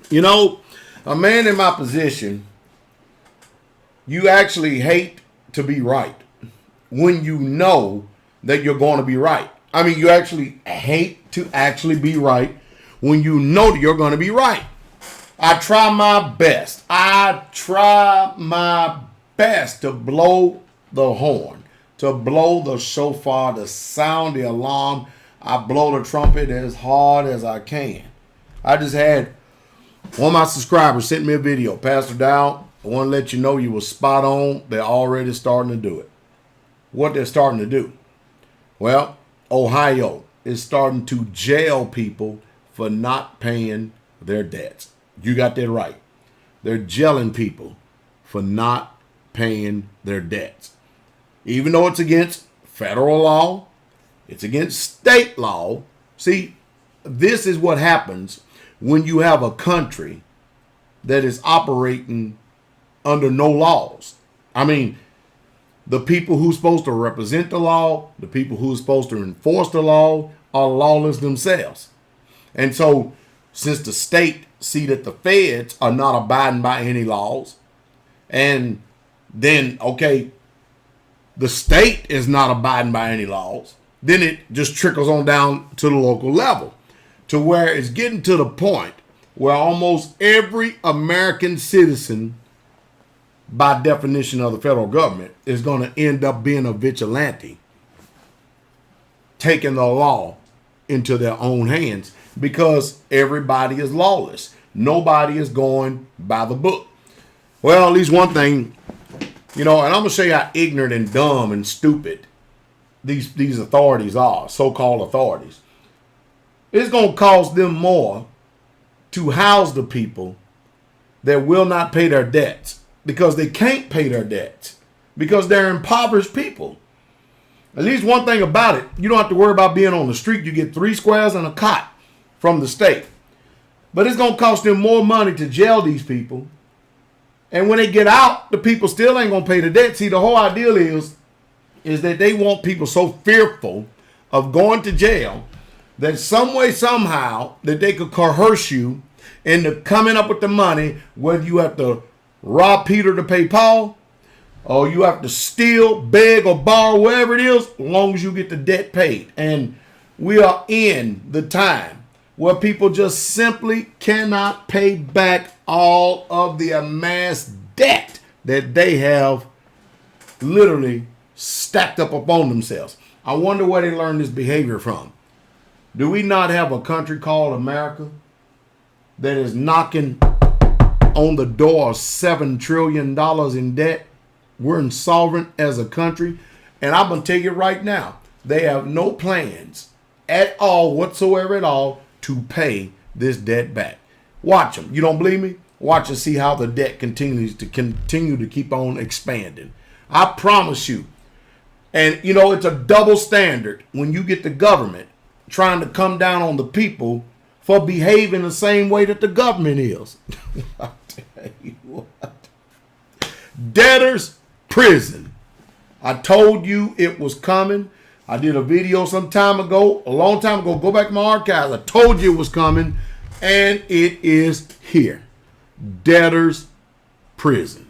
You know, a man in my position, you actually hate to be right when you know that you're going to be right. I mean, you actually hate to actually be right when you know that you're going to be right. I try my best. I try my best to blow the horn, to blow the shofar, to sound the alarm. I blow the trumpet as hard as I can. I just had one of my subscribers sent me a video. Pastor Dow, I want to let you know you were spot on. They're already starting to do it. What they're starting to do? Well, Ohio is starting to jail people for not paying their debts. You got that right. They're jailing people for not paying their debts. Even though it's against federal law, it's against state law. See, this is what happens when you have a country that is operating under no laws. I mean, the people who's supposed to represent the law, the people who's supposed to enforce the law are lawless themselves. And so, since the state see that the feds are not abiding by any laws, and then, okay, the state is not abiding by any laws, then it just trickles on down to the local level, to where it's getting to the point where almost every American citizen, by definition of the federal government, is going to end up being a vigilante, taking the law into their own hands, because everybody is lawless. Nobody is going by the book. Well, at least one thing, and I'm going to show you how ignorant and dumb and stupid these authorities are, so-called authorities. It's going to cost them more to house the people that will not pay their debts, because they can't pay their debts, because they're impoverished people. At least one thing about it, you don't have to worry about being on the street. You get 3 squares and a cot from the state. But it's going to cost them more money to jail these people. And when they get out, the people still ain't going to pay the debt. See, the whole ideal is that they want people so fearful of going to jail that some way, somehow, that they could coerce you into coming up with the money, whether you have to rob Peter to pay Paul, or you have to steal, beg, or borrow, wherever it is, as long as you get the debt paid. And we are in the time where people just simply cannot pay back all of the amassed debt that they have literally stacked up upon themselves. I wonder where they learned this behavior from. Do we not have a country called America that is knocking on the door of $7 trillion in debt? We're insolvent as a country. And I'm going to tell you right now, they have no plans at all, whatsoever at all, to pay this debt back. Watch them. You don't believe me? Watch and see how the debt continues to keep on expanding. I promise you. And, it's a double standard when you get the government trying to come down on the people for behaving the same way that the government is. I'll tell you what. Debtors prison. I told you it was coming. I did a video some time ago, a long time ago. Go back to my archives. I told you it was coming, and it is here. Debtors prison.